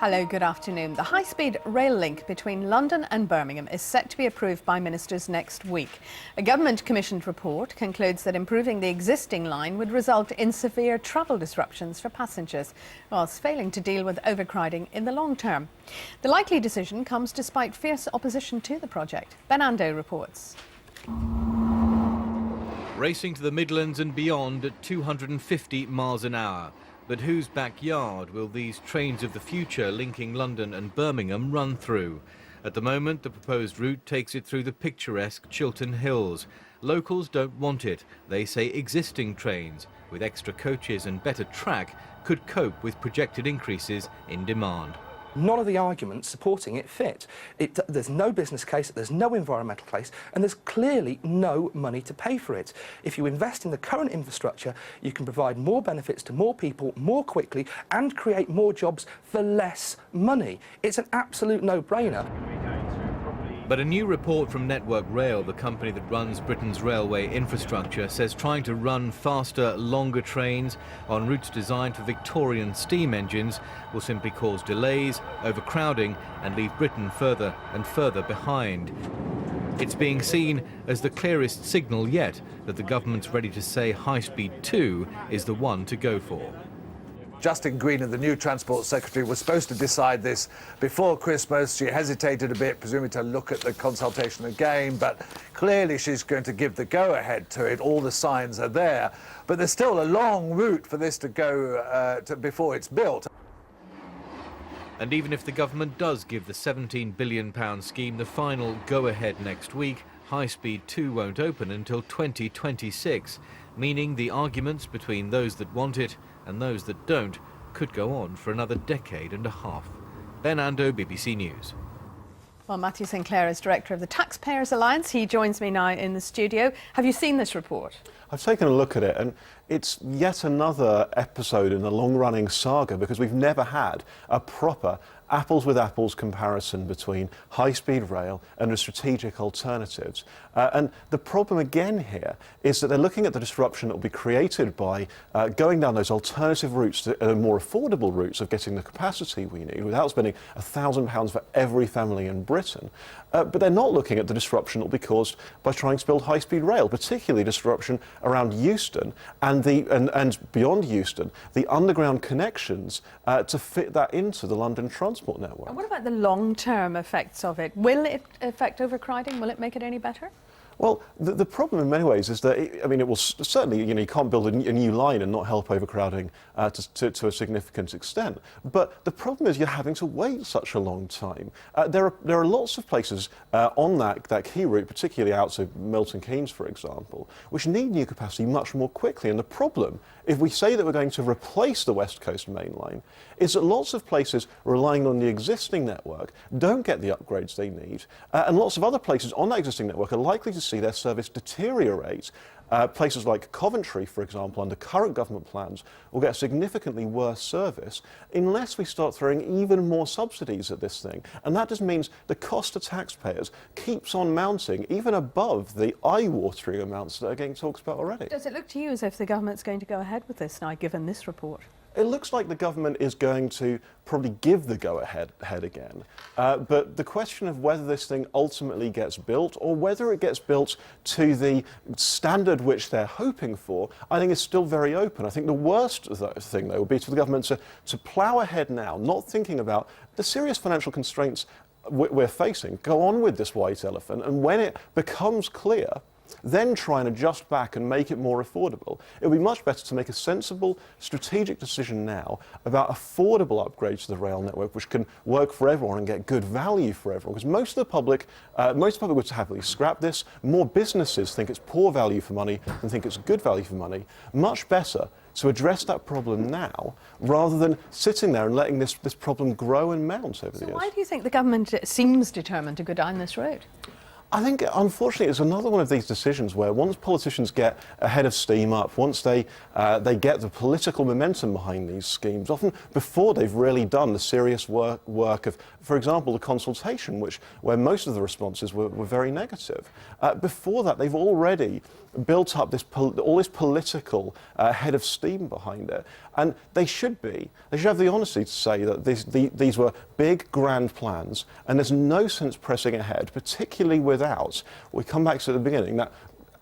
Hello, good afternoon. The high-speed rail link between London and Birmingham is set to be approved by ministers next week. A government-commissioned report concludes that improving the existing line would result in severe travel disruptions for passengers, whilst failing to deal with overcrowding in the long term. The likely decision comes despite fierce opposition to the project. Ben Ando reports. Racing to the Midlands and beyond at 250 miles an hour. But whose backyard will these trains of the future linking London and Birmingham run through? At the moment, the proposed route takes it through the picturesque Chiltern Hills. Locals don't want it. They say existing trains, with extra coaches and better track, could cope with projected increases in demand. None of the arguments supporting it fit. There's no business case, there's no environmental case, and there's clearly no money to pay for it. If you invest in the current infrastructure, you can provide more benefits to more people more quickly and create more jobs for less money. It's an absolute no-brainer. But a new report from Network Rail, the company that runs Britain's railway infrastructure, says trying to run faster, longer trains on routes designed for Victorian steam engines will simply cause delays, overcrowding and leave Britain further and further behind. It's being seen as the clearest signal yet that the government's ready to say High Speed 2 is the one to go for. Justin Greener, the new Transport Secretary, was supposed to decide this before Christmas. She hesitated a bit, presumably to look at the consultation again, but clearly she's going to give the go-ahead to it. All the signs are there. But there's still a long route for this to go before it's built. And even if the government does give the £17 billion scheme the final go-ahead next week, High Speed 2 won't open until 2026, meaning the arguments between those that want it and those that don't could go on for another decade and a half. Ben Ando, BBC News. Well, Matthew Sinclair is director of the Taxpayers Alliance. He joins me now in the studio. Have you seen this report? I've taken a look at it, and it's yet another episode in the long-running saga because we've never had a proper apples with apples comparison between high-speed rail and the strategic alternatives. And the problem again here is that they're looking at the disruption that will be created by going down those alternative routes, more affordable routes of getting the capacity we need without spending £1,000 for every family in Britain. But they're not looking at the disruption that will be caused by trying to build high-speed rail, particularly disruption around Euston and beyond Euston, the underground connections to fit that into the London transport network. And what about the long-term effects of it? Will it affect overcrowding? Will it make it any better? Well, the problem in many ways is that, it will certainly, you can't build a new line and not help overcrowding to a significant extent. But the problem is you're having to wait such a long time. There are lots of places on that key route, particularly out to Milton Keynes, for example, which need new capacity much more quickly. And the problem, if we say that we're going to replace the West Coast main line, is that lots of places relying on the existing network don't get the upgrades they need. And lots of other places on that existing network are likely to see their service deteriorate. Places like Coventry, for example, under current government plans, will get a significantly worse service unless we start throwing even more subsidies at this thing. And that just means the cost to taxpayers keeps on mounting, even above the eye-watering amounts that are getting talked about already. Does it look to you as if the government's going to go ahead with this now, given this report? It looks like the government is going to probably give the go-ahead again. But the question of whether this thing ultimately gets built or whether it gets built to the standard which they're hoping for, I think is still very open. I think the worst thing, though, would be for the government to plough ahead now, not thinking about the serious financial constraints we're facing, go on with this white elephant, and when it becomes clear, then try and adjust back and make it more affordable. It would be much better to make a sensible, strategic decision now about affordable upgrades to the rail network, which can work for everyone and get good value for everyone. Because most of the public would happily scrap this. More businesses think it's poor value for money than think it's good value for money. Much better to address that problem now, rather than sitting there and letting this problem grow and mount over the years. So why do you think the government seems determined to go down this road? I think, unfortunately, it's another one of these decisions where once politicians get a head of steam up, once they get the political momentum behind these schemes, often before they've really done the serious work of, for example, the consultation, where most of the responses were very negative. Before that, they've already built up all this political head of steam behind it. And they should have the honesty to say that these were big, grand plans, and there's no sense pressing ahead, particularly without, we come back to the beginning, that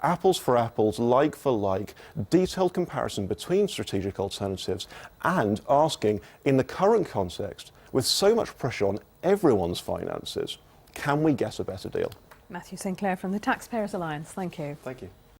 apples for apples, like for like, detailed comparison between strategic alternatives, and asking, in the current context, with so much pressure on everyone's finances, can we get a better deal? Matthew Sinclair from the Taxpayers Alliance, thank you. Thank you.